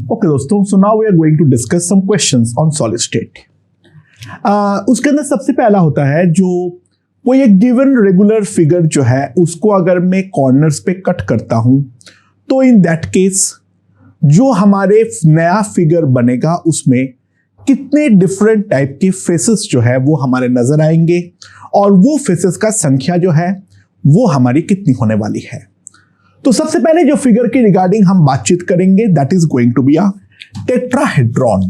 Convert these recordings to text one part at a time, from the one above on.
Okay दोस्तों, so now we are going to discuss some questions on solid state. उसके अंदर सबसे पहला होता है जो कोई एक गिवन रेगुलर फिगर जो है उसको अगर मैं कॉर्नर्स पे कट करता हूं तो इन दैट केस जो हमारे नया फिगर बनेगा उसमें कितने डिफरेंट टाइप के फेसेस जो है वो हमारे नजर आएंगे और वो फेसेस का संख्या जो है वो हमारी कितनी होने वाली है। तो सबसे पहले जो फिगर के रिगार्डिंग हम बातचीत करेंगे that is going to be a tetrahedron.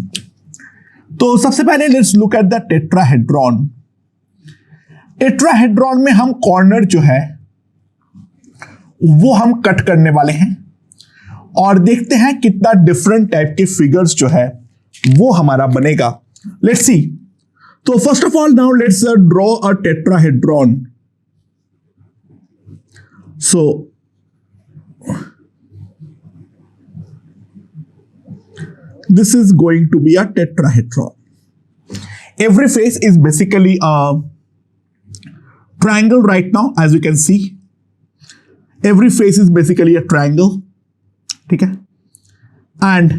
तो सबसे पहले let's look at the tetrahedron. Tetrahedron में हम कॉर्नर जो है वो हम कट करने वाले हैं और देखते हैं कितना डिफरेंट टाइप के फिगर्स जो है वो हमारा बनेगा। Let's see. तो first of all now let's draw a tetrahedron. So this is going to be a tetrahedron. Every face is basically a triangle right now, as you can see. Every face is basically a triangle. ठीक है? And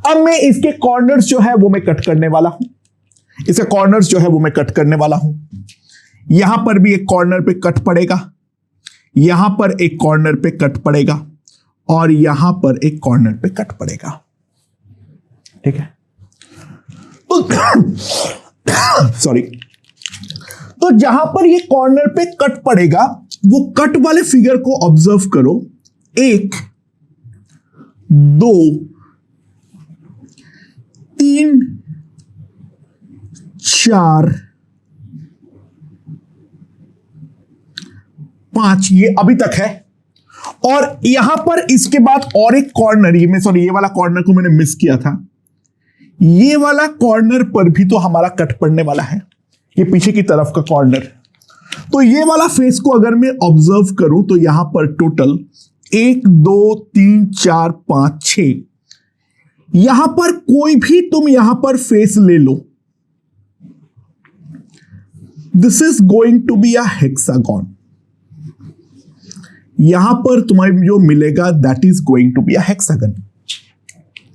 अब मैं इसके corners जो है वो मैं cut करने वाला हूं। इसके कॉर्नर्स जो है वो मैं कट करने वाला हूं। यहां पर भी एक कॉर्नर पे कट पड़ेगा, यहां पर एक कॉर्नर पे कट पड़ेगा और यहां पर एक कॉर्नर पे कट पड़ेगा। ठीक है? सॉरी। तो जहां पर ये कॉर्नर पे कट पड़ेगा वो कट वाले फिगर को ऑब्जर्व करो। 1 2 3 4 5 ये अभी तक है और यहां पर इसके बाद और एक कॉर्नर, ये वाला कॉर्नर को मैंने मिस किया था। ये वाला कॉर्नर पर भी तो हमारा कट पड़ने वाला है, ये पीछे की तरफ का कॉर्नर। तो ये वाला फेस को अगर मैं ऑब्जर्व करूं तो यहां पर टोटल 1 2 3 4 5 6, यहां पर कोई भी तुम यहां पर फेस ले लो, this is going to be a hexagon. यहां पर तुम्हें जो मिलेगा that is going to be a hexagon.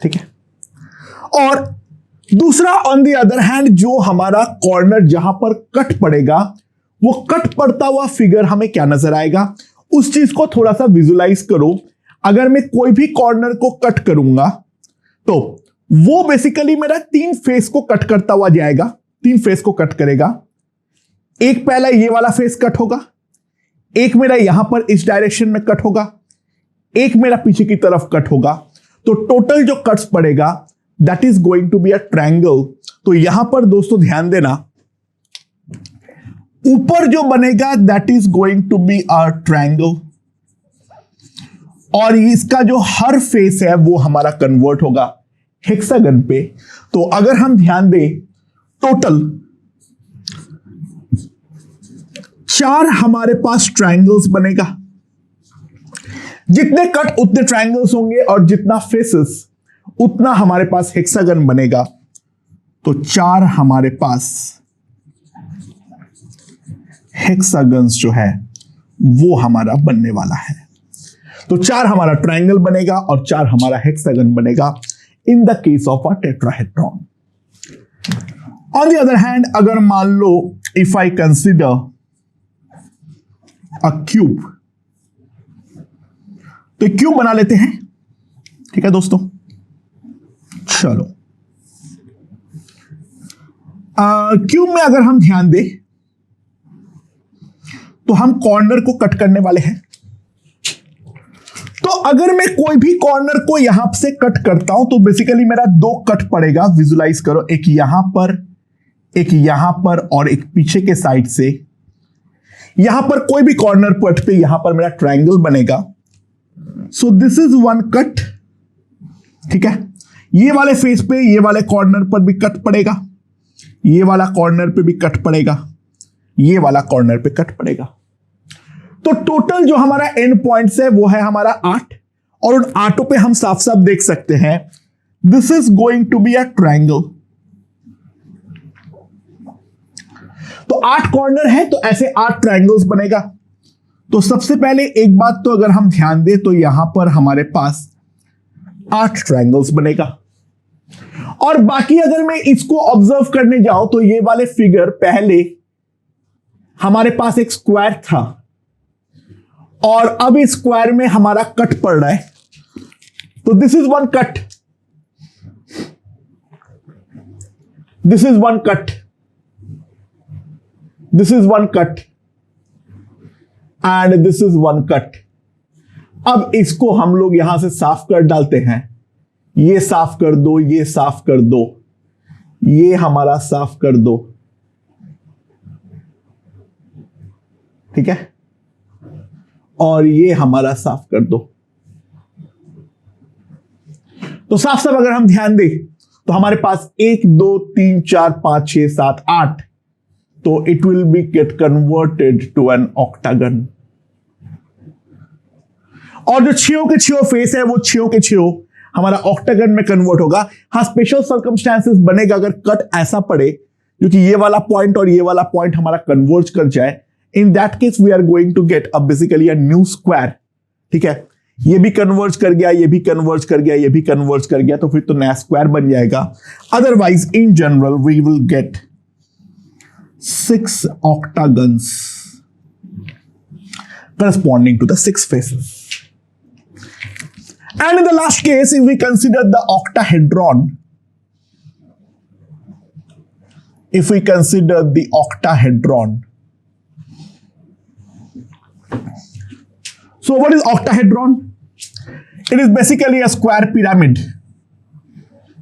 ठीक है? और दूसरा ऑन द अदर हैंड जो हमारा कॉर्नर जहां पर कट पड़ेगा वो कट पड़ता हुआ फिगर हमें क्या नजर आएगा, उस चीज को थोड़ा सा विजुलाइज करो। अगर मैं कोई भी कॉर्नर को कट करूंगा तो वो बेसिकली मेरा 3 फेस को कट करता हुआ जाएगा, 3 फेस को कट करेगा। एक पहला ये वाला फेस कट होगा, एक मेरा यहां पर इस डायरेक्शन में कट होगा, एक मेरा पीछे की तरफ कट होगा। तो टोटल जो कट्स पड़ेगा that is going to be a triangle. तो यहां पर दोस्तों ध्यान देना, ऊपर जो बनेगा that is going to be a triangle और इसका जो हर फेस है वो हमारा कन्वर्ट होगा हेक्सागन पे। तो अगर हम ध्यान दें टोटल 4 हमारे पास ट्रायंगल्स बनेगा। जितने कट उतने ट्रायंगल्स होंगे और जितना फेसेस उतना हमारे पास हेक्सागन बनेगा। तो 4 हमारे पास हेक्सागन्स जो है वो हमारा बनने वाला है। तो 4 हमारा ट्रायंगल बनेगा और 4 हमारा हेक्सागन बनेगा in the case of a tetrahedron. On the other hand अगर मान लो if I consider a cube, तो क्यूब बना लेते हैं। ठीक है दोस्तों? चलो, क्यूब में अगर हम ध्यान दें तो हम कॉर्नर को कट करने वाले हैं। तो अगर मैं कोई भी कॉर्नर को यहां से कट करता हूं तो बेसिकली मेरा 2 कट पड़ेगा। विजुलाइज करो, एक यहां पर, एक यहां पर और एक पीछे के साइड से। यहां पर कोई भी कॉर्नर पट पे यहां पर मेरा ट्रायंगल बनेगा। So this is 1 cut. ठीक है? ये वाले फेस पे ये वाले कॉर्नर पर भी कट पड़ेगा, ये वाला कॉर्नर पे भी कट पड़ेगा, ये वाला कॉर्नर पे कट पड़ेगा। तो टोटल जो हमारा एंड पॉइंट्स है वो है हमारा 8 और उन 8 पे हम साफ साफ देख सकते हैं this is going to be a triangle. तो 8 कॉर्नर है तो ऐसे 8 ट्रायंगल्स बनेगा। तो सबसे पहले एक बात तो अगर हम ध्यान दें तो यहां पर हमारे पास 8 ट्रायंगल्स बनेगा। और बाकी अगर मैं इसको ऑब्जर्व करने जाऊं तो ये वाले फिगर, पहले हमारे पास एक स्क्वायर था और अब इस स्क्वायर में हमारा कट पड़ रहा है, तो this is one cut, this is one cut, this is one cut and this is one cut. अब इसको हम लोग यहां से साफ कर डालते हैं, ये साफ कर दो, ये साफ कर दो, ये हमारा साफ कर दो, ठीक है, और ये हमारा साफ कर दो। तो साफ साफ अगर हम ध्यान दें तो हमारे पास 1 2 3 4 5 6 7 8, तो it will be get converted to an octagon. और जो 6 के 6 फेस है वो 6 के 6 हमारा ऑक्टागन में कन्वर्ट होगा। हाँ, स्पेशल सर्कमस्टेंसेस बनेगा अगर कट ऐसा पड़े क्योंकि ये वाला पॉइंट और ये वाला पॉइंट हमारा कन्वर्ज कर जाए। In that case we are going to get a basically a new square, ठीक है। ये भी कन्वर्ज कर गया, ये भी कन्वर्ज कर गया, ये भी कन्वर्ज कर गया, तो फिर तो नया स्क्वायर बन जाएगा। Otherwise in general we will get 6 octagons corresponding to the 6 faces. And in the last case, if we consider the octahedron, if we consider the octahedron, so what is octahedron? It is basically a square pyramid.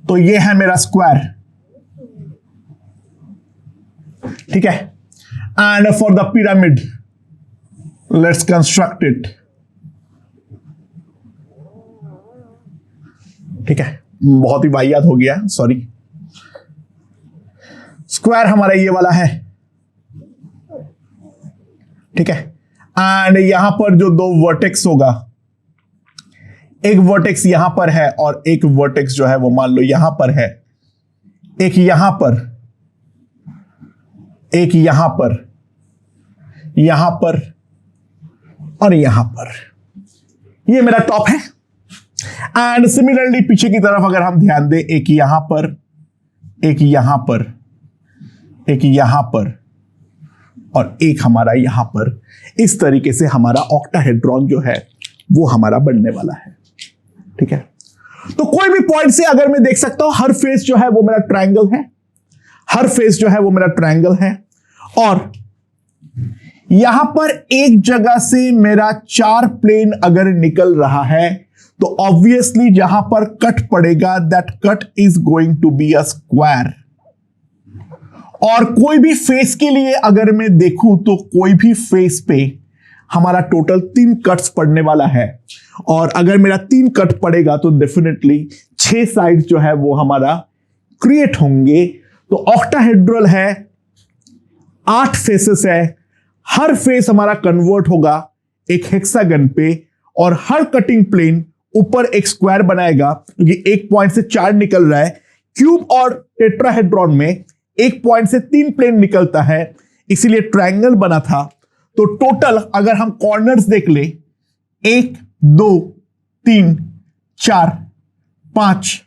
तो ये है मेरा square, ठीक है। And for the pyramid, let's construct it. ठीक है, बहुत ही वाहियात हो गया, सॉरी। स्क्वायर हमारा ये वाला है, ठीक है। एंड यहां पर जो 2 वर्टेक्स होगा, एक वर्टेक्स यहां पर है और एक वर्टेक्स जो है वो मान लो यहां पर है, एक यहां पर, एक यहां पर, यहां पर और यहां पर। ये मेरा टॉप है। एंड सिमिलरली पीछे की तरफ अगर हम ध्यान दें, एक यहां पर, एक यहां पर, एक यहां पर और एक हमारा यहां पर, इस तरीके से हमारा ऑक्टाहेड्रॉन जो है वो हमारा बनने वाला है, ठीक है। तो कोई भी पॉइंट से अगर मैं देख सकता हूं, हर फेस जो है वो मेरा ट्रायंगल है, हर फेस जो है वो मेरा ट्रायंगल है। और यहां पर एक जगह से मेरा 4 प्लेन अगर निकल रहा है तो ऑब्वियसली जहां पर कट पड़ेगा that cut is going to be a square. और कोई भी फेस के लिए अगर मैं देखूं तो कोई भी फेस पे हमारा टोटल 3 कट्स पड़ने वाला है। और अगर मेरा 3 कट पड़ेगा तो डेफिनेटली 6 साइड जो है वो हमारा क्रिएट होंगे। तो ऑक्टाहेड्रल है, 8 फेसेस है, हर फेस हमारा कन्वर्ट होगा एक हेक्सागन पे और हर कटिंग प्लेन ऊपर एक स्क्वायर बनाएगा क्योंकि एक पॉइंट से 4 निकल रहा है। क्यूब और टेट्राहेड्रॉन में एक पॉइंट से 3 प्लेन निकलता है, इसीलिए ट्रायंगल बना था। तो टोटल अगर हम कॉर्नर्स देख ले, 1 2 3 4 5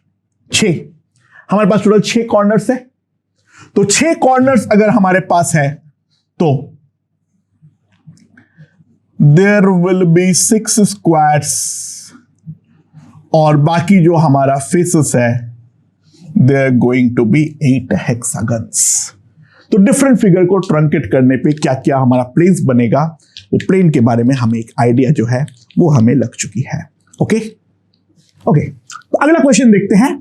6, हमारे पास टोटल 6 कॉर्नर्स है। तो 6 कॉर्नर्स अगर हमारे पास है तो देयर विल बी 6 स्क्वायर्स और बाकी जो हमारा फेसेस है they are going to be 8 hexagons. तो डिफरेंट फिगर को ट्रंकेट करने पे क्या क्या हमारा प्लेन्स बनेगा, वो प्लेन के बारे में हमें एक आइडिया जो है वो हमें लग चुकी है। ओके ओके, तो अगला क्वेश्चन देखते हैं।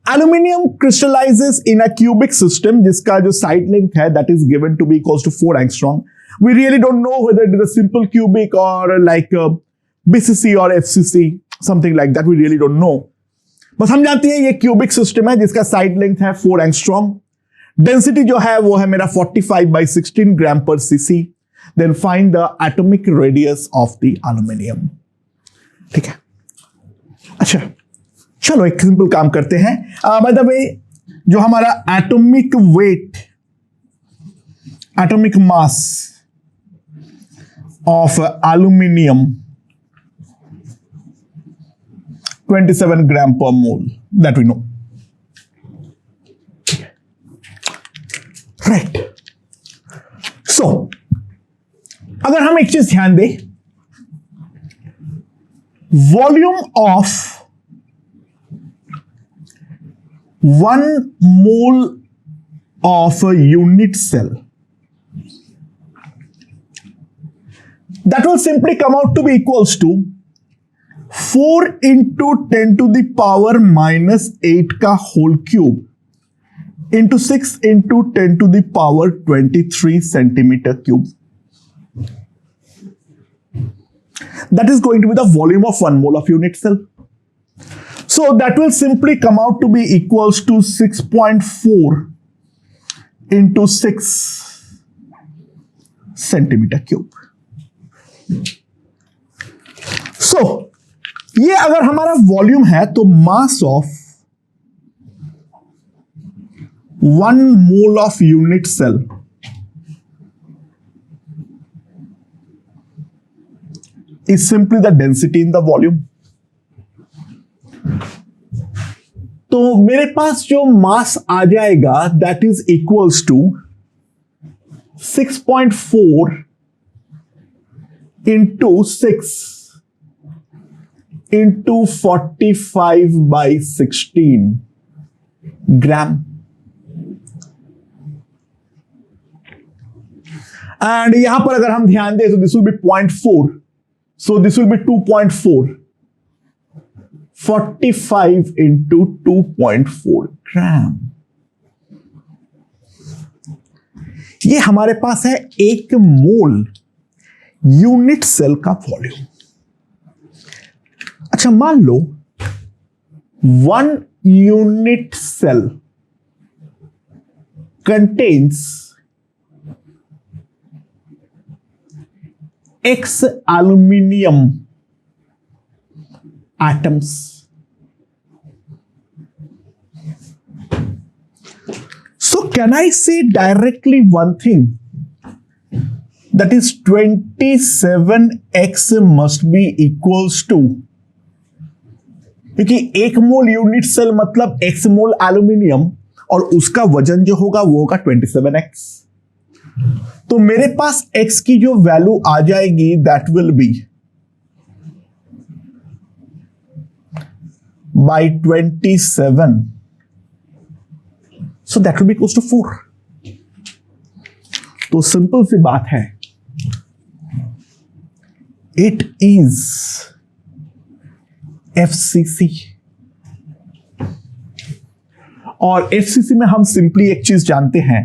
Aluminium crystallizes in a cubic system जिसका जो साइड लेंथ है that is given to be equals to 4 angstrom. We really don't know whether it is a simple cubic और लाइक बीसीसी और FCC, something like that, we really don't know. बस हम जानते हैं ये क्यूबिक सिस्टम है जिसका साइड लेंथ है 4 एंगस्ट्रॉम। डेंसिटी जो है वो है मेरा 45/16 gram per cc. Then find the atomic radius of the aluminium. ठीक है, अच्छा चलो एक सिंपल काम करते हैं। बाय द वे जो हमारा atomic weight, atomic mass of aluminium 27 gram per mole that we know. Right. So अगर हम एक चीज ध्यान दें, volume of 1 mole of a unit cell, that will simply come out to be equals to 4 into 10 to the power minus 8 का whole cube into 6 into 10 to the power 23 centimeter cube. That is going to be the volume of 1 mole of unit cell. So that will simply come out to be equals to 6.4 into 6 centimeter cube. So ये अगर हमारा volume है तो mass of 1 mole of unit cell is simply the density in the volume. तो मेरे पास जो मास आ जाएगा that is equals to 6.4 into 6 into 45 by 16 gram. And यहां पर अगर हम ध्यान दें तो this will be 0.4. So this will be 2.4. 45 into 2.4 gram. ये हमारे पास है 1 मोल यूनिट सेल का वॉल्यूम. अच्छा मान लो 1 unit cell contains X aluminum atoms. So can I say directly one thing? That is 27x must be equals to, क्योंकि 1 mole unit cell मतलब x मोल aluminium और उसका वजन जो होगा वो होगा 27x. तो मेरे पास x की जो वैल्यू आ जाएगी that will be by 27. So that will be equals to 4. तो सिंपल सी बात है, इट इज FCC. और FCC में हम सिंपली एक चीज जानते हैं,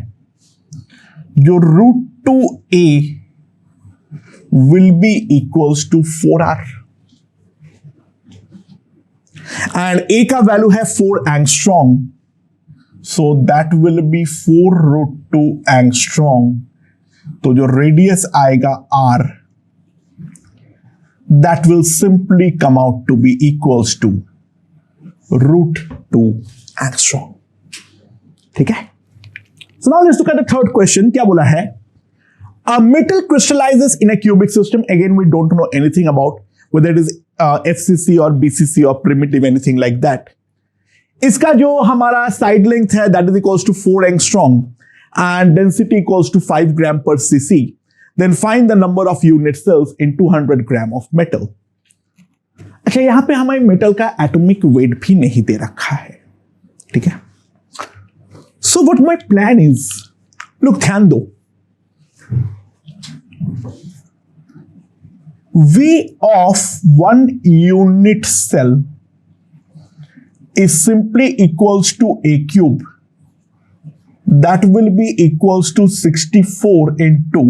जो √2a will be equals to 4r. And a का वैल्यू है 4 angstrom, so that will B 4√2 angstrom. तो जो रेडियस आएगा r, that will simply come out to be equals to √2 angstrom. ठीक है. So now let's look at the third question. क्या बोला है? A metal crystallizes in a cubic system. Again, we don't know anything about whether it is FCC or BCC or primitive, anything like that. इसका जो हमारा side length है that is equals to 4 angstrom and density equals to 5 gram per cc. Then find the number of unit cells in 200 gram of metal. अच्छा यहां पे हमें metal का atomic weight भी नहीं दे रखा है. ठीक है. So what my plan is, look ध्यान दो, V of 1 unit cell is simply equals to a cube. That will be equals to 64 into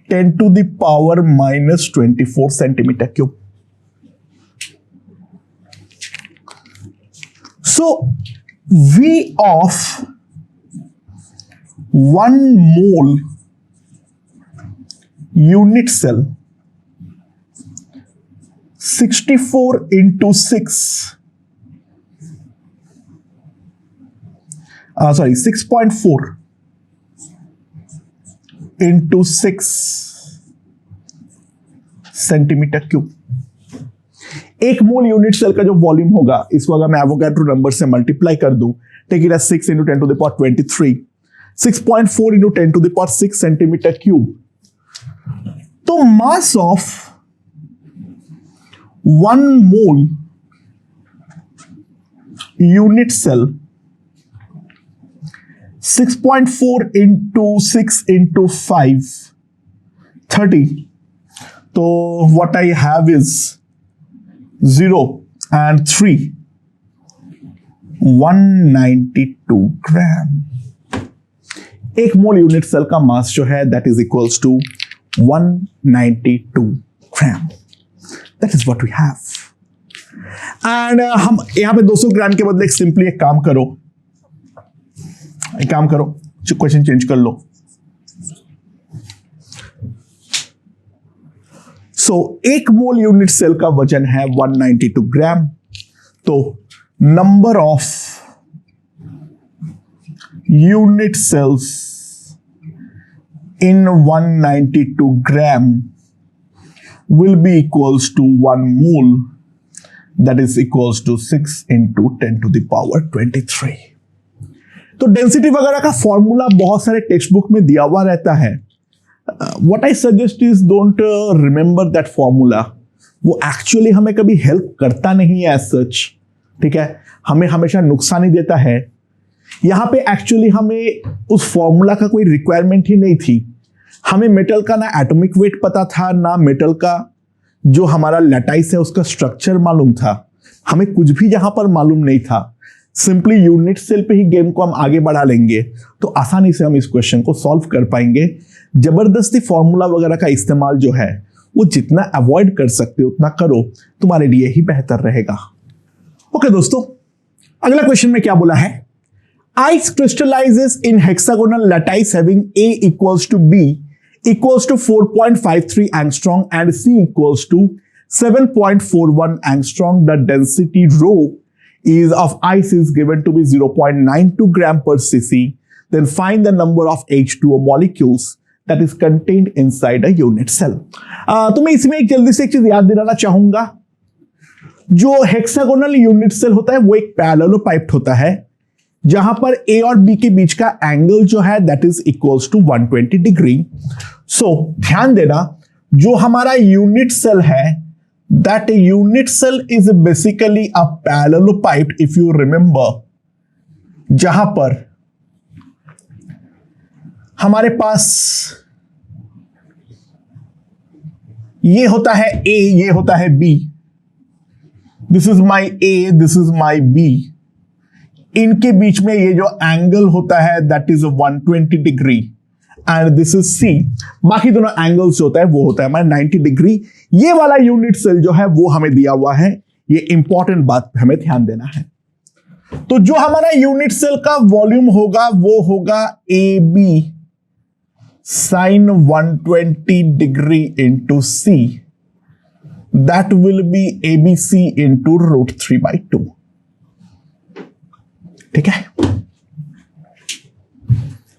10 to the power minus 24 centimeter cube. So V of 1 mole unit cell 64 into 6 6.4 into 6 centimeter cube. एक मोल unit cell का जो volume होगा, इसको अगर मैं Avogadro number से multiply कर दूं, take it as 6 into 10 to the power 23, 6.4 into 10 to the power 6 centimetre cube. तो mass of 1 mole unit cell 6.4 into 6 into 5, 30. तो what I have is 0 and 3, 192 ग्राम। एक मोल यूनिट सेल का मास जो है that is equals to 192 gram. That is what we have. And हम यहां पे 200 ग्राम के बदले सिंपली एक काम करो, क्वेश्चन चेंज कर लो। सो एक मोल यूनिट सेल का वजन है 192 ग्राम। तो number of unit cells in 192 gram will be equals to 1 mole, that is equals to 6 into 10 to the power 23। तो डेंसिटी वगैरह का फॉर्मूला बहुत सारे टेक्स्ट बुक में दिया हुआ रहता है। What I suggest is don't remember that formula. वो एक्चुअली हमें कभी हेल्प करता नहीं है एज सच, ठीक है, हमें हमेशा नुकसान ही देता है। यहां पे एक्चुअली हमें उस फॉर्मूला का कोई रिक्वायरमेंट ही नहीं थी। हमें मेटल का ना एटॉमिक वेट पता था, ना मेटल का जो हमारा लैटाइस है उसका स्ट्रक्चर मालूम था। हमें कुछ भी यहां पर मालूम नहीं था। सिंपली यूनिट सेल पे ही गेम को हम आगे बढ़ा लेंगे तो आसानी से हम इस क्वेश्चन को सॉल्व कर पाएंगे। जबरदस्ती फॉर्मूला वगैरह का इस्तेमाल जो है वो जितना अवॉइड कर सकते हो उतना करो, तुम्हारे लिए ही बेहतर रहेगा। ओके दोस्तों, अगला क्वेश्चन में क्या बोला है? Ice crystallises in hexagonal lattice having A equals to B equals to 4.53 angstrom and C equals to 7.41 angstrom. The density rho is of ice is given to be 0.92 gram per cc. Then find the number of H2O molecules that is contained inside a unit cell. तो मैं इसमें एक जल्दी से एक चीज याद दिलाना चाहूंगा। जो हेक्सागोनल यूनिट सेल होता है वो एक पैरेललोपाइप्ड होता है, जहां पर A और B के बीच का एंगल जो है that is equals to 120 degree. So ध्यान देना, जो हमारा यूनिट सेल है that unit cell is basically a parallelopiped, if you remember, जहां पर हमारे पास ये होता है A, ये होता है B, this is my A, this is my B। इनके बीच में ये जो एंगल होता है that is 120 degree and this is C। बाकी दोनों एंगल्स होता है वो होता है हमारा 90 डिग्री। ये वाला यूनिट सेल जो है वो हमें दिया हुआ है, ये इंपॉर्टेंट बात हमें ध्यान देना है। तो जो हमारा यूनिट सेल का वॉल्यूम होगा वो होगा AB sin 120 degree into C, that will be ABC into √3/2। ठीक है,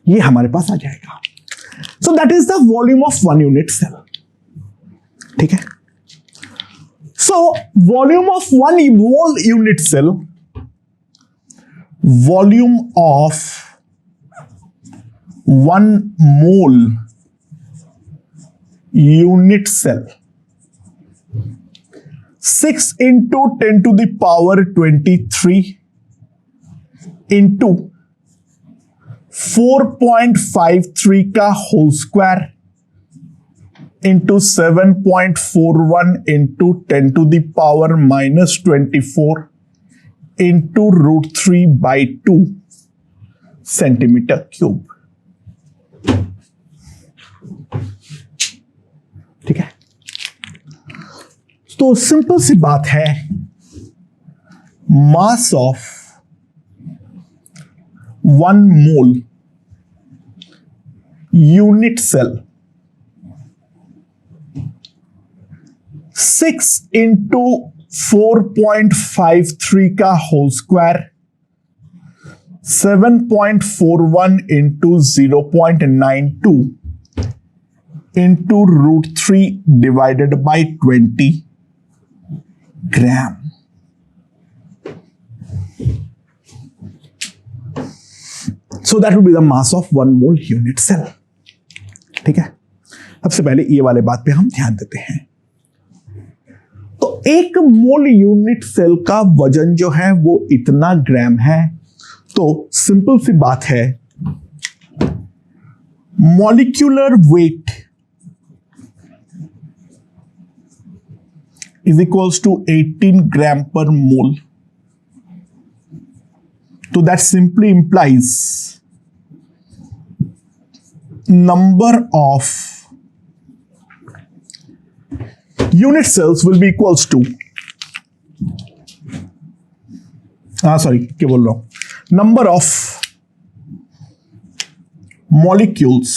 ये हमारे पास आ जाएगा। So that is the volume of one unit cell. ठीक है, so volume of one mole unit cell, volume of one mole unit cell 6 into 10 to the power 23 into 4.53 का whole square into 7.41 into 10 to the power -24 इंटू √3/2 centimetre cube. ठीक है, तो simple सी बात है, mass of 1 mole unit cell 6 into 4.53 का whole square 7.41 into 0.92 into √3 divided by 20 gram. So that will be the mass of 1 mole unit cell। ठीक है, सबसे पहले ये वाले बात पे हम ध्यान देते हैं। तो 1 मोल यूनिट सेल का वजन जो है वो इतना ग्राम है। तो सिंपल सी बात है, molecular weight is equals to 18 gram per mole. तो that simply implies number of unit cells will be equals to क्या बोल रहा हूं, number of molecules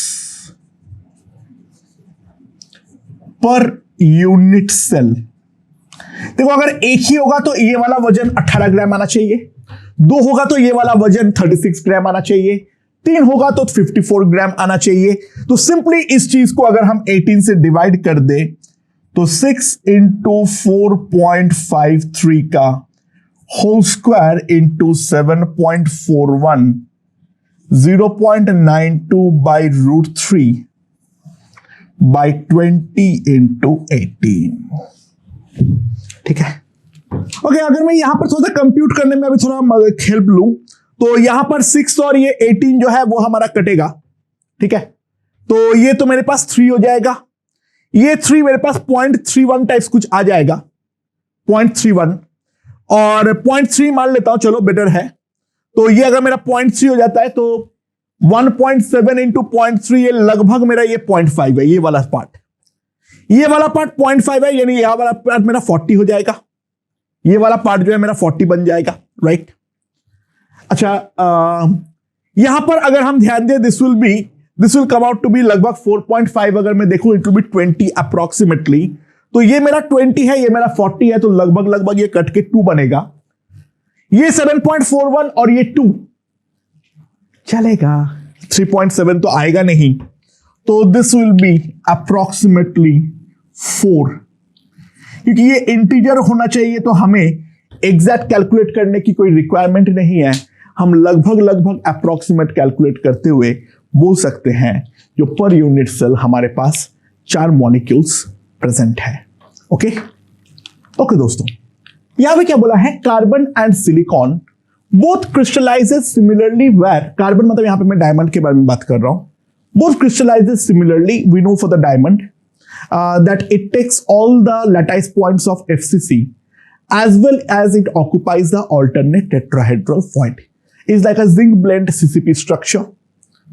per unit cell। देखो, अगर एक ही होगा तो ये वाला वजन 18 ग्राम आना चाहिए, 2 होगा तो ये वाला वजन 36 ग्राम आना चाहिए, 3 होगा तो 54 ग्राम आना चाहिए। तो सिंपली इस चीज को अगर हम 18 से डिवाइड कर दे तो 6 इंटू 4.53 का whole square into 7.41, 0.92 by √3 by 20 into 18। ठीक है, ओके। अगर मैं यहां पर थोड़ा सा कंप्यूट करने में अभी थोड़ा हेल्प लूं तो यहां पर 6 और ये 18 जो है वो हमारा कटेगा। ठीक है, तो ये तो मेरे पास 3 हो जाएगा, ये 3 मेरे पास 0.31 टाइप्स कुछ आ जाएगा, 0.31 और 0.3 मान लेता हूं, चलो बेटर है। तो ये अगर मेरा 0.3 हो जाता है तो 1.7 इंटू 0.3 ये लगभग मेरा ये 0.5 है। ये वाला पार्ट 0.5 है, यानी यह वाला पार्ट मेरा 40 हो जाएगा, ये वाला पार्ट जो है मेरा 40 बन जाएगा, राइट। अच्छा, यहां पर अगर हम ध्यान दें this will come out to be लगभग 4.5। अगर मैं देखूं इट विल बी 20 अप्रोक्सीमेटली। तो ये मेरा 20 है, ये मेरा 40 है, तो लगभग ये कट के 2 बनेगा। ये 7.41 और ये 2 चलेगा, 3.7 तो आएगा नहीं। तो दिस विल बी अप्रोक्सीमेटली 4। क्योंकि ये इंटीजर होना चाहिए तो हमें एग्जैक्ट कैलकुलेट करने की कोई रिक्वायरमेंट नहीं है, हम लगभग अप्रोक्सीमेट कैलकुलेट करते हुए बोल सकते हैं जो पर यूनिट सेल हमारे पास 4 मॉलिक्यूल्स प्रेजेंट है। ओके दोस्तों, यहां पे क्या बोला है, carbon and silicon both crystallizes similarly where. कार्बन मतलब यहां पे मैं डायमंड के बारे में बात कर रहा हूं। Both crystallizes similarly, we know for the diamond that it takes all the lattice points of FCC as well as it occupies the alternate tetrahedral point. It's like a zinc blende CCP structure।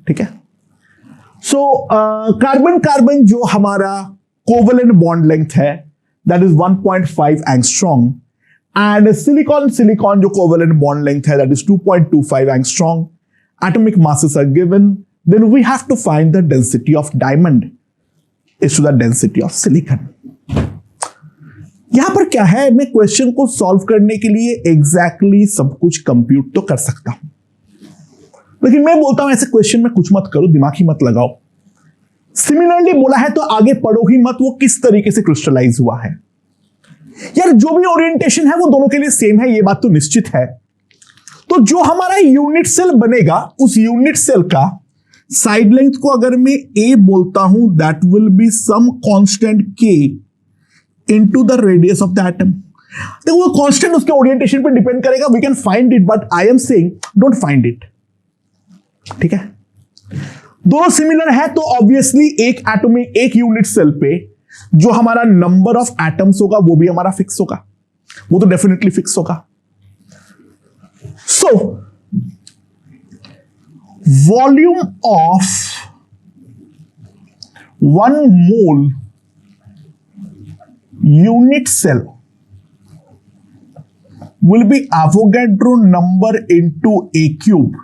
ठीक है, so carbon जो हमारा covalent bond length है that is 1.5 angstrom and silicon जो covalent bond length है that is 2.25 angstrom। Atomic masses are given, then we have to find the density of diamond is to the density of silicon। यहां पर क्या है, मैं question को solve करने के लिए एग्जैक्टली सब कुछ कंप्यूट तो कर सकता हूं, लेकिन मैं बोलता हूं ऐसे क्वेश्चन में कुछ मत करो, दिमाग ही मत लगाओ। सिमिलरली बोला है तो आगे पढ़ो ही मत, वो किस तरीके से क्रिस्टलाइज हुआ है। यार जो भी ओरिएंटेशन है वो दोनों के लिए सेम है, ये बात तो निश्चित है। तो जो हमारा यूनिट सेल बनेगा, उस यूनिट सेल का साइड लेंथ को अगर मैं a बोलता हूं, that will be some constant k into the radius of the atom. देखो वो कांस्टेंट उसके ओरिएंटेशन पे डिपेंड करेगा, we can find it but I am saying don't find it. ठीक है, दोनों सिमिलर है तो ऑब्वियसली एक एटॉमिक एक यूनिट सेल पे जो हमारा नंबर ऑफ एटम्स होगा वो भी हमारा फिक्स होगा, वो तो डेफिनेटली फिक्स होगा। सो volume of 1 mole unit cell will be Avogadro number into A cube,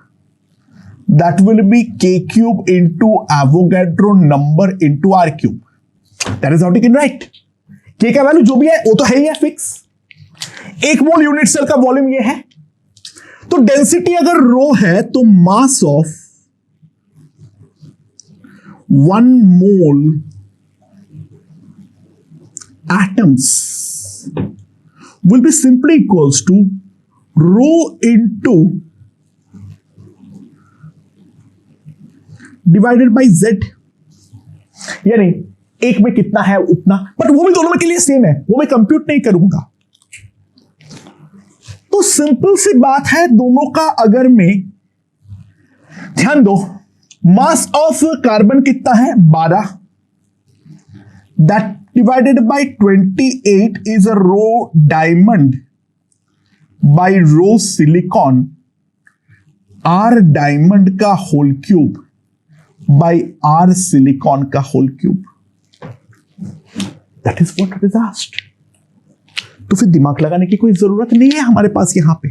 that will be K cube into Avogadro number into R cube। that is how you can write। K का value जो भी है वो तो है ही है fix. 1 mole unit cell का volume ये है, तो डेंसिटी अगर रो है तो mass of 1 mole atoms will be simply equals to rho into divided by z, यानी एक में कितना है उतना, बट वो भी दोनों में के लिए सेम है, वो मैं कंप्यूट नहीं करूंगा। तो सिंपल सी बात है, दोनों का अगर मैं ध्यान दो, मास ऑफ कार्बन कितना है 12, that divided by 28 is a rho diamond by rho silicon, r diamond का whole cube by r silicon का whole cube. That is what it is asked. तो फिर दिमाग लगाने की कोई जरूरत नहीं है हमारे पास यहां पे।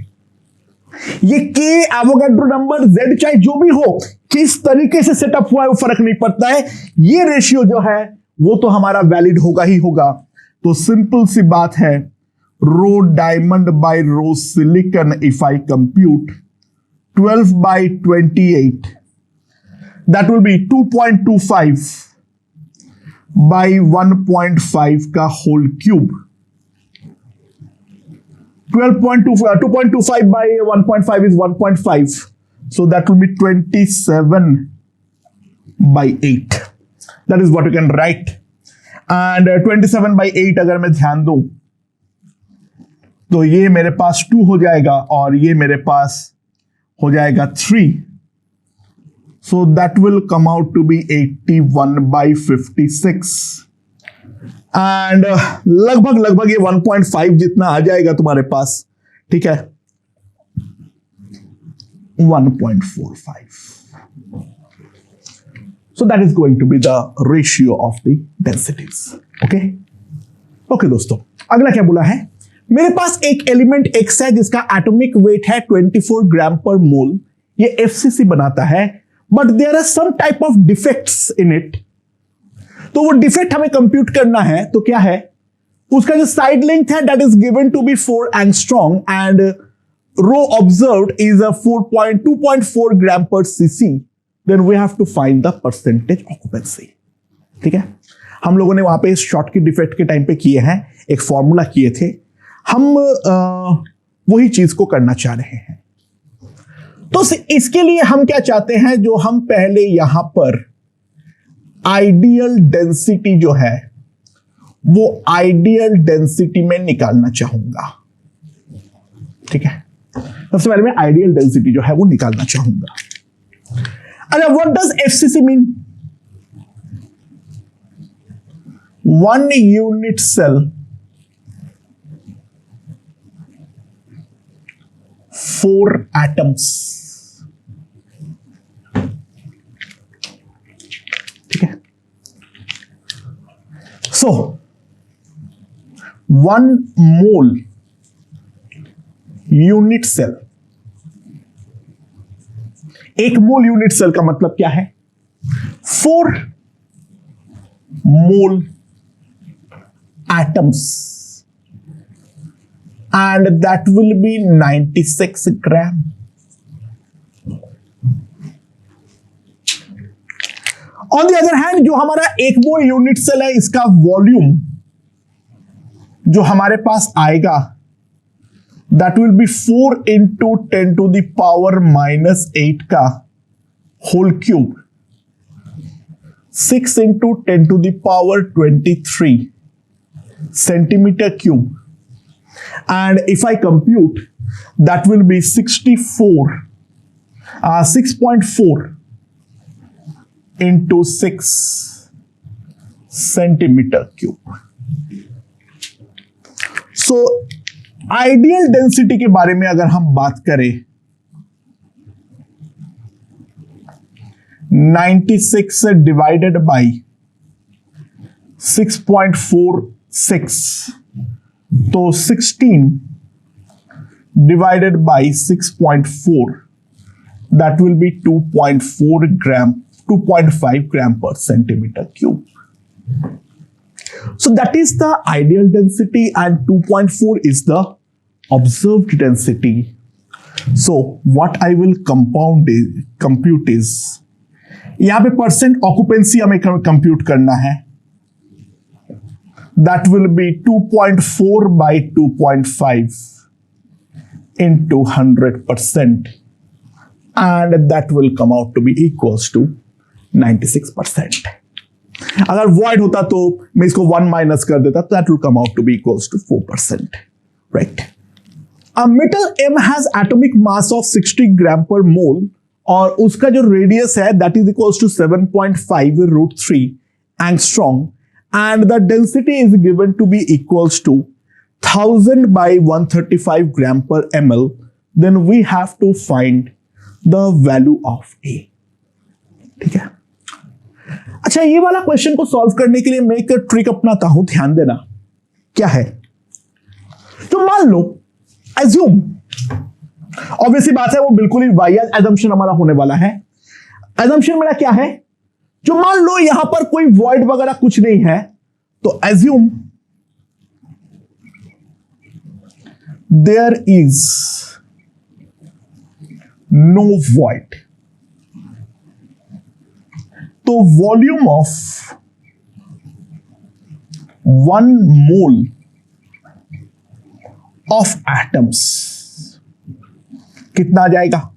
ये के एवोगाड्रो नंबर जेड चाहे जो भी हो, किस तरीके से सेटअप हुआ है वो फर्क नहीं पड़ता है, ये रेशियो जो है वो तो हमारा वैलिड होगा ही होगा। तो सिंपल सी बात है, rho diamond by rho silicon, if I compute 12 by 28, that will be 2.25 by 1.5 का whole cube. 2.25 by 1.5 is 1.5, so that will be 27 by 8. That is what you can write. And 27 by 8 अगर मैं ध्यान दूं तो ये मेरे पास 2 हो जाएगा और ये मेरे पास हो जाएगा 3. So that will come out to be 81 by 56. And लगभग ये 1.5 जितना आ जाएगा तुम्हारे पास, ठीक है, 1.45. So that is going to be the ratio of the densities. Okay दोस्तों, अगला क्या बोला है, मेरे पास एक एलिमेंट X है जिसका एटॉमिक वेट है 24 ग्राम पर मोल, ये FCC बनाता है, but there are some type of defects in it. तो वो डिफेक्ट हमें कंप्यूट करना है, तो क्या है, उसका जो साइड लेंथ है that is given to be 4 angstrom and rho observed is a 2.4 gram per cc, then we have to find the percentage occupancy. ठीक है, हम लोगों ने वहां पे शॉर्ट की डिफेक्ट के टाइम पे किए हैं, एक फॉर्मूला किए थे, हम वही चीज को करना चाह रहे हैं। तो इसके लिए हम क्या चाहते हैं, जो हम पहले यहां पर आइडियल डेंसिटी जो है वो आइडियल डेंसिटी में निकालना चाहूंगा। ठीक है, सबसे पहले मैं आइडियल डेंसिटी जो है वो निकालना चाहूंगा। अच्छा, what does FCC mean? 1 unit cell 4 atoms. ठीक है, सो 1 मोल यूनिट सेल, एक मोल यूनिट सेल का मतलब क्या है, 4 मोल atoms, and that will be 96 gram. On the other hand, जो हमारा एक मोल यूनिट सेल है, इसका वॉल्यूम जो हमारे पास आएगा that will be 4 into 10 to the power minus 8 का whole cube, 6 into 10 to the power 23 centimetre cube, and if I compute that will be 6.4 into 6 centimeter cube. So ideal density के बारे में अगर हम बात करें, 96 डिवाइडेड बाई 6.46, तो 16 divided by 6.4, that will be 2.5 gram per centimeter cube. So that is the ideal density and 2.4 is the observed density. So what I will compute is, यहां पे परसेंट ऑक्यूपेंसी हमें कंप्यूट करना है, that will be 2.4 by 2.5 into 100%, and that will come out to be equals to 96%. अगर void होता तो मैं इसको 1 माइनस कर देता, तो that will come out to be equals to 4%, right? A metal M has atomic mass of 60 gram per mole और उसका जो रेडियस है that is equals to 7.5 root 3 angstrom and the density is given to be equals to 1000 by 135 gram per ml, then we have to find the value of A. ठीक है? अच्छा, ये वाला question को सॉल्व करने के लिए मैं एक ट्रिक अपनाता हूं, ध्यान देना। क्या है? तो मान लो एज्यूम, ऑब्वियसली बात है वो बिल्कुल ही वाहियात एजम्पशन हमारा होने वाला है। एजम्पशन मेरा क्या है? जो मान लो यहां पर कोई वॉइड वगैरह कुछ नहीं है, तो assume there is no void, तो volume of 1 mole of atoms कितना आ जाएगा?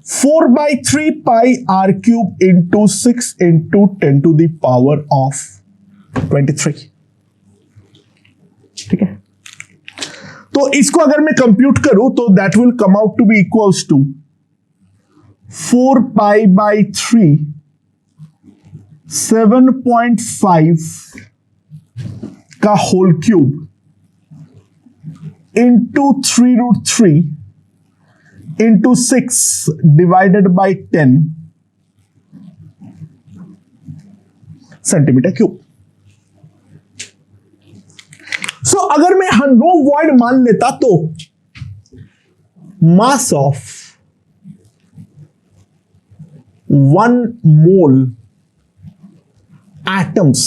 4/3 pi r cube into 6 into 10 to the power of 23। ठीक है, तो इसको अगर मैं कंप्यूट करूं तो that will come out to be equals to 4π/3 7.5 का whole cube into 3√3 into 6 divided by 10 centimetre cube. So अगर मैं नो वॉइड मान लेता तो मास ऑफ 1 मोल एटम्स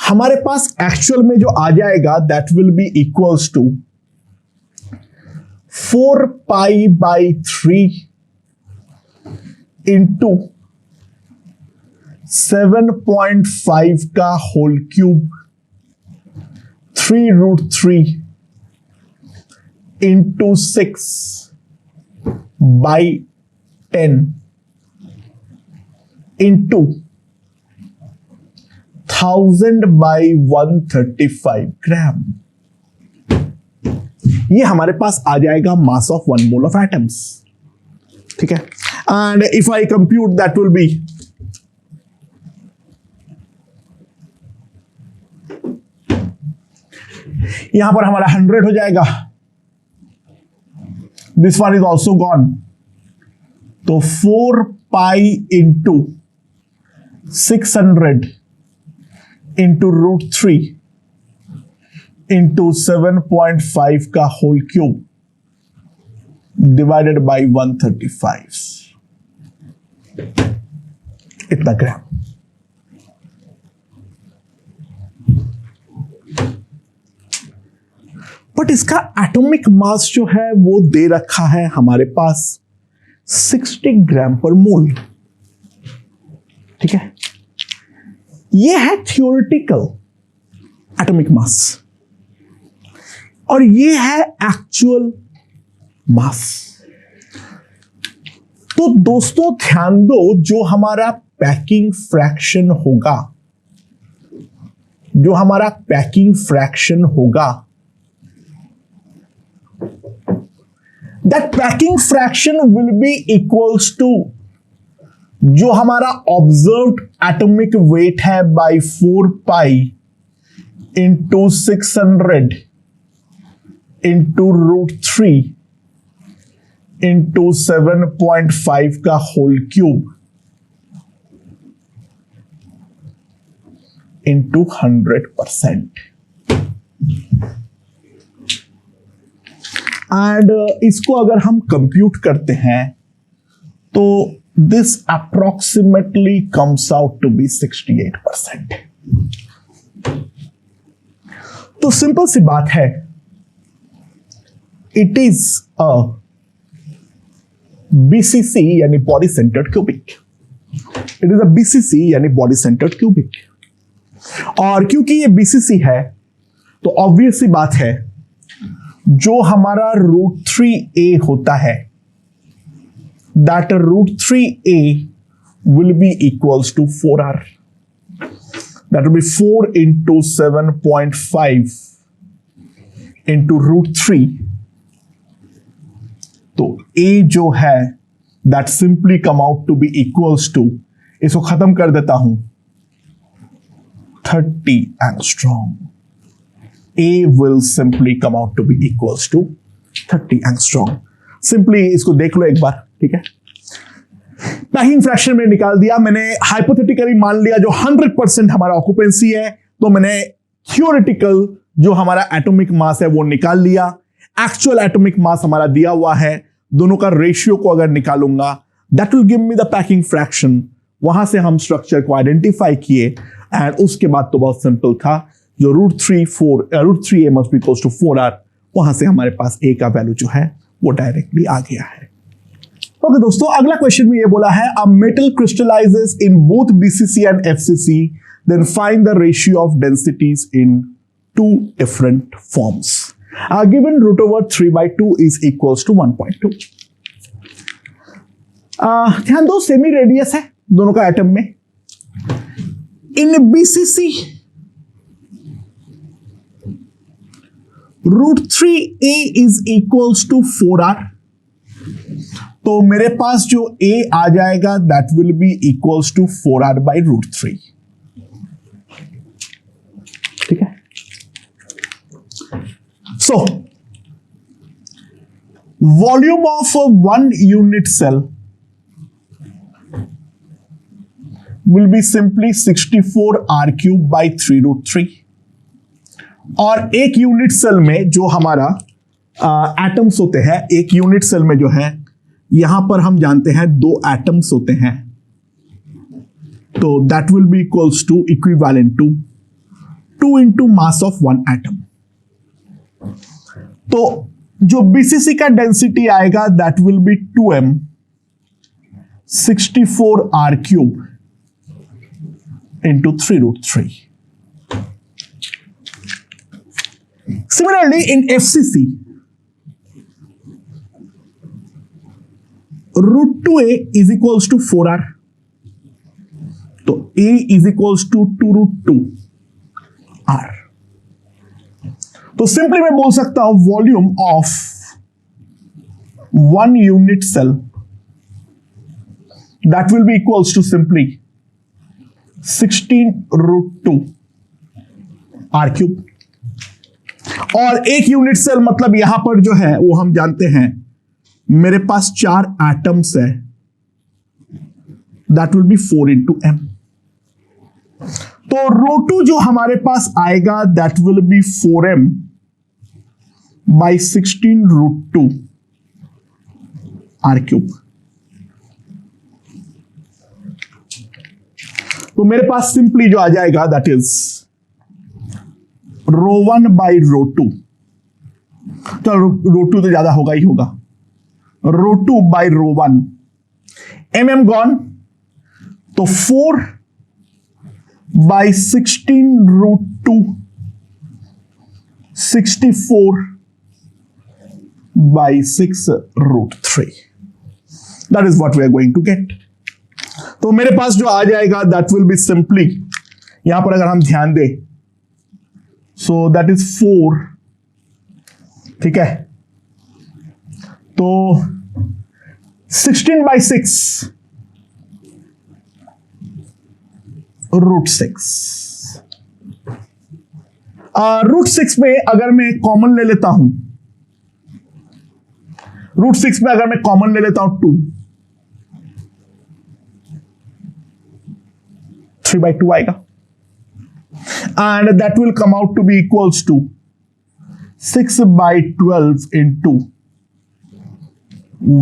हमारे पास एक्चुअल में जो आ जाएगा that will be equals to 4π/3 into 7.5 का whole cube 3√3 into 6 by 10 into 1000 by 135 gram. ये हमारे पास आ जाएगा mass of 1 mole of atoms. ठीक है, and if I compute that will be यहां पर हमारा 100 हो जाएगा, this one is also gone, तो 4π इंटू 600 इंटू √3 इंटू 7.5 का होल क्यूब डिवाइडेड बाई 135, इतना ग्राम। बट इसका एटॉमिक मास जो है वो दे रखा है हमारे पास 60 ग्राम पर मोल। ठीक है, ये है थियोरेटिकल एटॉमिक मास और ये है एक्चुअल मास। तो दोस्तों ध्यान दो, जो हमारा पैकिंग फ्रैक्शन होगा, जो हमारा पैकिंग फ्रैक्शन होगा, that packing fraction will be equals to जो हमारा ऑब्जर्व्ड एटॉमिक वेट है बाई 4π इंटू 600 इंटू √3 इंटू 7.5 का होल क्यूब इंटू 100%। एंड इसको अगर हम कंप्यूट करते हैं तो this approximately comes out to be 68%। तो सिंपल सी बात है, इट इज अ BCC यानी body centred cubic. It is a BCC यानी बॉडी सेंटर्ड क्यूबिक। और क्योंकि ये बीसीसी है तो ऑब्वियस सी बात है जो हमारा √3a होता है that √3a will be equals to 4r. That will be 4 into 7.5 into √3. तो a जो है that simply come out to be equals to, इसको खत्म कर देता हूं, 30 angstrom. A will simply come out to be equals to 30 angstrom. Simply इसको देख लो एक बार, ठीक है। पैकिंग फ्रैक्शन में निकाल दिया मैंने, हाइपोथेटिकली मान लिया जो 100% हमारा ऑक्यूपेंसी है, तो मैंने थियोरेटिकल जो हमारा एटॉमिक मास है वो निकाल लिया। एक्चुअल एटॉमिक मास हमारा दिया हुआ है, दोनों का रेशियो को अगर निकालूंगा that will give me the packing fraction. वहां से हम स्ट्रक्चर को आइडेंटिफाई किए एंड उसके बाद तो बहुत सिंपल था, जो √3a must be equals to 4r, वहां से हमारे पास a का वैल्यू जो है वो डायरेक्टली आ गया है। ओके दोस्तों, अगला क्वेश्चन में ये बोला है a metal crystallizes in both BCC and FCC, then find the ratio of densities in two different forms. Given √3/2 is equals to 1.2। ध्यान दो, सेमी रेडियस है दोनों का एटम में। In BCC √3a is equals to 4r, तो मेरे पास जो a आ जाएगा that will be equals to 4r/√3, ठीक है। So volume of 1 unit cell will be simply 64r³ और एक यूनिट सेल में जो हमारा एटम्स होते हैं, एक यूनिट सेल में जो है यहां पर हम जानते हैं 2 एटम्स होते हैं, तो that will be equals to equivalent to 2 into mass of 1 atom. तो जो बीसीसी का डेंसिटी आएगा that will be 2m 64r³ into 3√3। Similarly, in FCC, √2a is equals to 4r, तो a is equals to 2√2r। तो simply मैं बोल सकता हूं volume of 1 unit cell that will be equals to simply 16√2r³। और एक unit cell मतलब यहां पर जो है वो हम जानते हैं मेरे पास 4 एटम्स है, that will B 4 into m। तो √2 जो हमारे पास आएगा that will B 4m by 16√2r³। तो मेरे पास सिंपली जो आ जाएगा दैट इज ρ1/ρ2, तो ρ2 तो ज्यादा होगा ही होगा, ρ2/ρ1, mm गॉन, तो 4/16√2 64/6√3, that is what we are going to get. तो मेरे पास जो आ जाएगा दैट विल बी सिंपली, यहां पर अगर हम ध्यान दें, सो दैट इज 4, ठीक है, तो 16/6 √6। √6 में अगर मैं कॉमन ले लेता हूं, √6 में अगर मैं कॉमन ले लेता हूं 2, 3/2 आएगा, and that will come out to be equals to 6/12 into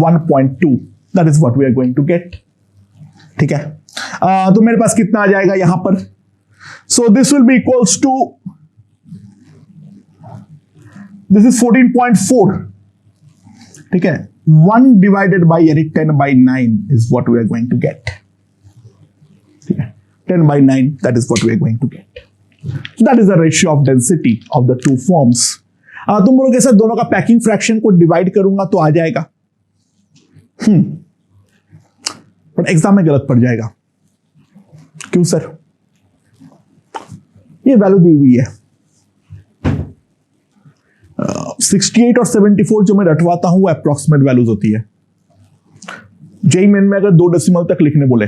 1.2, that is what we are going to get, ठीक है। तो मेरे पास कितना आ जाएगा यहां पर, so this will be equals to, this is 14.4, ठीक है, 1 divided by 10/9 is what we are going to get। 10/9, that is what we are going to get. So that is the ratio of density of the two forms. तुम बोलोगे sir दोनों का packing fraction को divide करूंगा तो आ जाएगा, but exam में गलत पड़ जाएगा. क्यों सर? ये वैल्यू दी हुई है 68 और 74 जो मैं रटवाता हूं वो अप्रोक्सीमेट वैल्यूज होती है. जेई मेन में अगर 2 डेसिमल तक लिखने बोले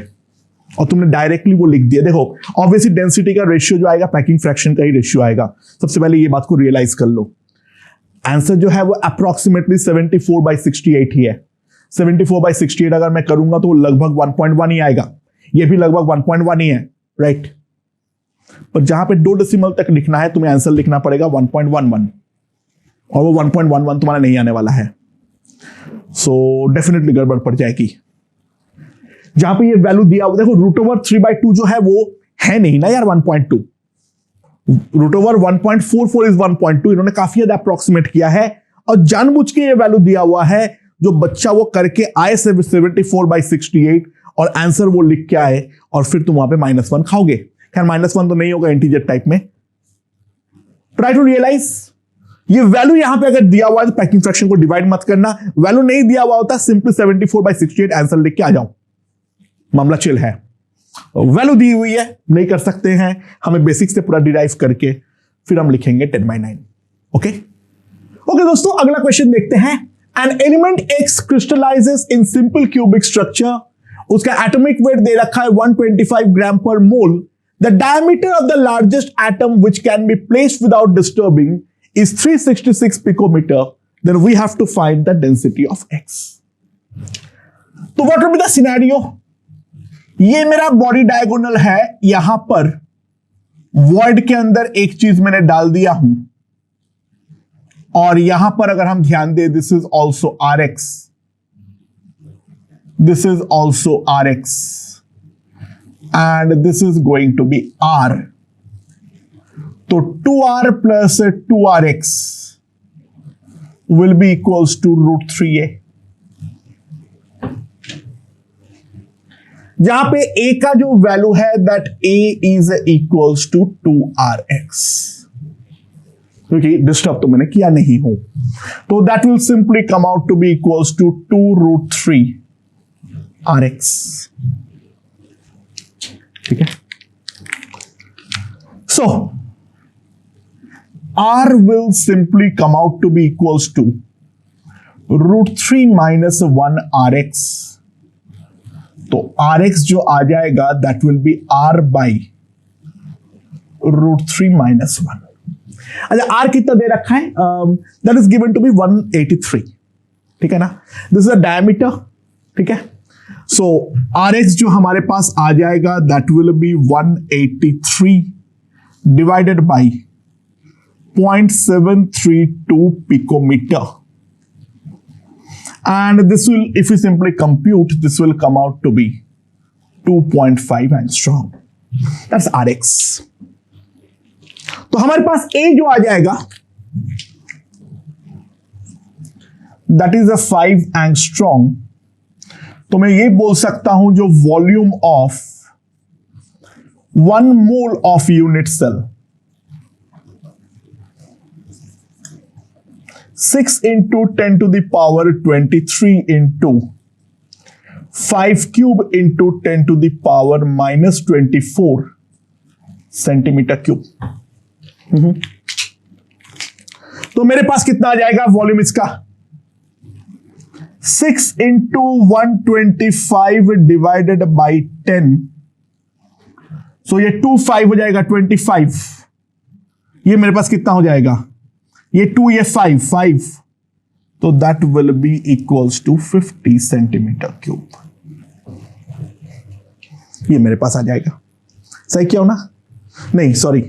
और तुमने डायरेक्टली वो लिख दिया, देखो ऑब्वियसली डेंसिटी का रेशियो जो आएगा पैकिंग फ्रैक्शन का ही रेशियो आएगा. सबसे पहले ये बात को रियलाइज कर लो. आंसर जो है वो अप्रोक्सीमेटली 74/68 ही है. 74/68 अगर मैं करूंगा तो लगभग 1.1 ही आएगा. ये भी लगभग 1.1 ही है, राइट. पर जहां पे 2 डेसिमल तक लिखना है तुम्हें आंसर लिखना पड़ेगा 1.11 और वो 1.11 तुम्हारा नहीं आने वाला है. सो डेफिनेटली गड़बड़ पड़ जाएगी. जहां पे ये वैल्यू दिया हुआ देखो √3/2 जो है वो है नहीं ना यार 1.2. √1.44 इज 1.2. इन्होंने काफी ज्यादा अप्रोक्सीमेट किया है और जानबूझ के ये वैल्यू दिया हुआ है जो बच्चा वो करके आए 74/68 और आंसर वो लिख के आए और फिर तुम वहां पे -1 खाओगे. खैर -1 तो नहीं होगा इंटीजर टाइप में. ट्राई टू रियलाइज ये वैल्यू यहां पे अगर दिया हुआ है तो पैकिंग फ्रैक्शन को डिवाइड मत करना. वैल्यू नहीं दिया हुआ होता सिंपली 74/68 आंसर लिख के आ जाओ, मामला चिल है. वैल्यू दी हुई है नहीं कर सकते हैं, हमें बेसिक से पूरा डिराइव करके फिर हम लिखेंगे 10/9. ओके दोस्तों अगला क्वेश्चन देखते हैं. An element X crystallizes in simple cubic structure. उसका एटॉमिक वेट दे रखा है 125 gram per mole. The diameter of the largest atom which can be placed without disturbing is 366 picometer, then we have to find the density of X. तो what will be the scenario? ये मेरा body diagonal है, यहां पर void के अंदर एक चीज मैंने डाल दिया हूं और यहां पर अगर हम ध्यान दें this is also RX, this is also RX and this is going to be R. तो 2R plus 2RX will be equals to √3a. जहां पे A का जो वैल्यू है that A is equals to 2RX. क्योंकि disturb तो मैंने किया नहीं हूं तो that will simply come out to be equals to 2√3 RX. ठीक है. So R will simply come out to be equals to √3 minus 1 RX. तो RX जो आ जाएगा that will be R by √3 minus 1. अच्छा R कितना दे रखा है? That is given to be 183. ठीक है ना. This is a diameter. ठीक है. So RX जो हमारे पास आ जाएगा that will be 183 divided by 0.732 picometer, and this will, if we simply compute, this will come out to be 2.5 angstrom. That's RX. तो हमारे पास A जो आ जाएगा that is a 5 angstrom. तो मैं ये बोल सकता हूं जो volume of 1 mole of unit cell 6 into 10 to the power 23 into 5 cube into 10 to the power -24 centimetre cube. तो मेरे पास कितना आ जाएगा वॉल्यूम इसका? 6 into 125 डिवाइडेड बाई 10. सो ये 25 हो जाएगा 25. ये मेरे पास कितना हो जाएगा? ये 2 ये 5 तो that will be equals to 50 centimetre cube. ये मेरे पास आ जाएगा. सही क्या हो ना? नहीं सॉरी,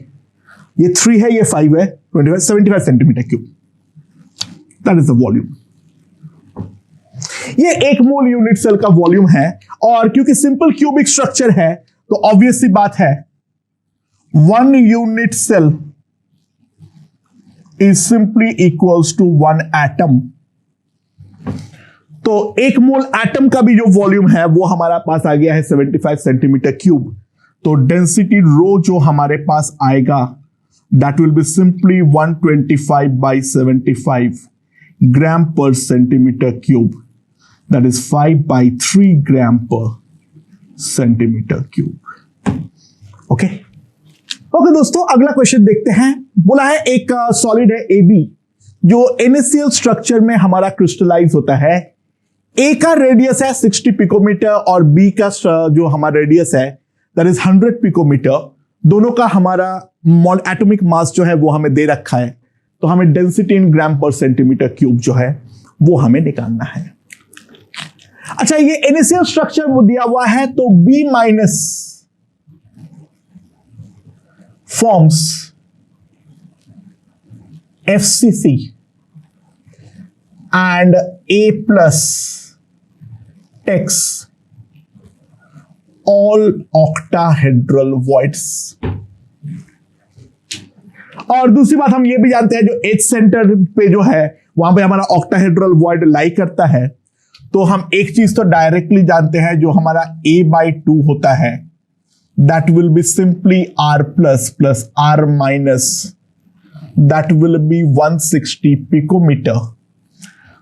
ये 3 है ये 5 है, 75 centimetre cube. That is the volume. ये 1 मोल यूनिट सेल का वॉल्यूम है और क्योंकि सिंपल क्यूबिक स्ट्रक्चर है तो ऑब्वियस सी बात है 1 unit cell is simply equals to 1 atom. तो 1 मोल एटम का भी जो वॉल्यूम है वो हमारा पास आ गया है 75 सेंटीमीटर क्यूब. तो डेंसिटी रो जो हमारे पास आएगा दैट विल बी सिंपली 125/75 ग्राम पर सेंटीमीटर क्यूब, दैट इज 5/3 ग्राम पर सेंटीमीटर क्यूब। ओके ओके दोस्तों, अगला क्वेश्चन देखते हैं। बोला है एक सॉलिड है AB जो NaCl स्ट्रक्चर में हमारा क्रिस्टलाइज होता है। A का रेडियस है 60 पिकोमीटर और B का जो हमारा रेडियस है दैट इज 100 पिकोमीटर। दोनों का हमारा एटॉमिक मास जो है वो हमें दे रखा है, तो हमें डेंसिटी इन ग्राम पर सेंटीमीटर क्यूब जो है वो हमें निकालना है। अच्छा, ये NaCl स्ट्रक्चर वो दिया हुआ है, तो B minus forms FCC and A plus takes all octahedral voids। और दूसरी बात हम ये भी जानते हैं, जो H सेंटर पे जो है वहां पे हमारा ऑक्टाहेड्रल वॉइड लाई करता है, तो हम एक चीज तो डायरेक्टली जानते हैं, जो हमारा A/2 होता है that will be simply R plus R minus, that will be 160 picometer।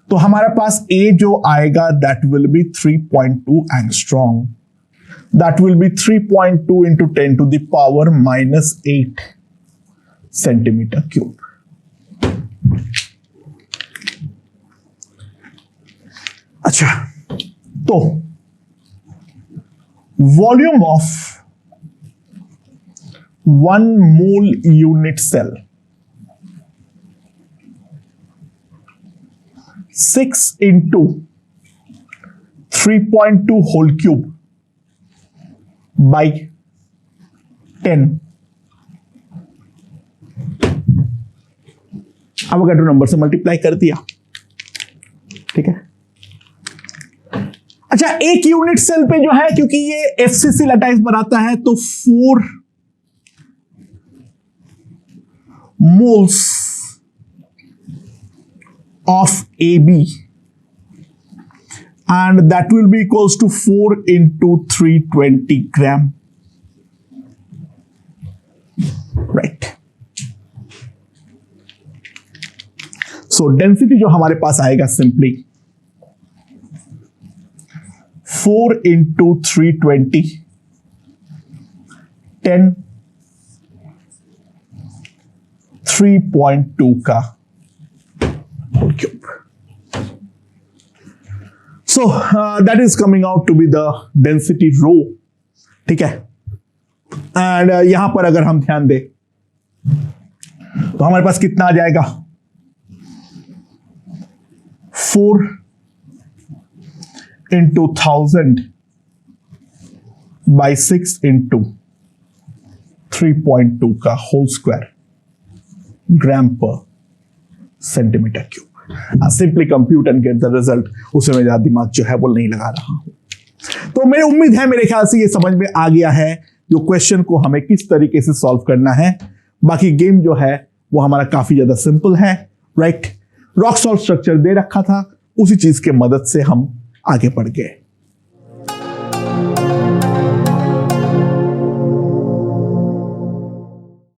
तो हमारे पास A जो आएगा that will be 3.2 angstrom, that will be 3.2 into 10 to the power -8 centimeter cube। अच्छा, तो volume of 1 mole unit cell 6 into 3.2 whole cube by 10 Avogadro number से multiply कर दिया। ठीक है। अच्छा, एक यूनिट सेल पे जो है, क्योंकि ये FCC लैटाइस बनाता है, तो 4 moles of AB and that will be equals to 4 into 320 gram, right? So density जो हमारे पास आएगा simply 4 into 320 10 3.2 का whole cube। So that is coming out to be the density rho। ठीक है। एंड यहां पर अगर हम ध्यान दें तो हमारे पास कितना आ जाएगा, 4 into 1000 by 6 into 3.2 का होल स्क्वायर ग्राम पर centimetre cube. Simply compute and get the result. उसमें मेरा दिमाग जो है वो नहीं लगा रहा हूं। तो मेरी उम्मीद है, मेरे ख्याल से ये समझ में आ गया है जो क्वेश्चन को हमें किस तरीके से सॉल्व करना है। बाकी गेम जो है वो हमारा काफी ज्यादा सिंपल है, राइट। रॉक सॉल्ट स्ट्रक्चर दे रखा था, उसी चीज के मदद से हम आगे बढ़ गए।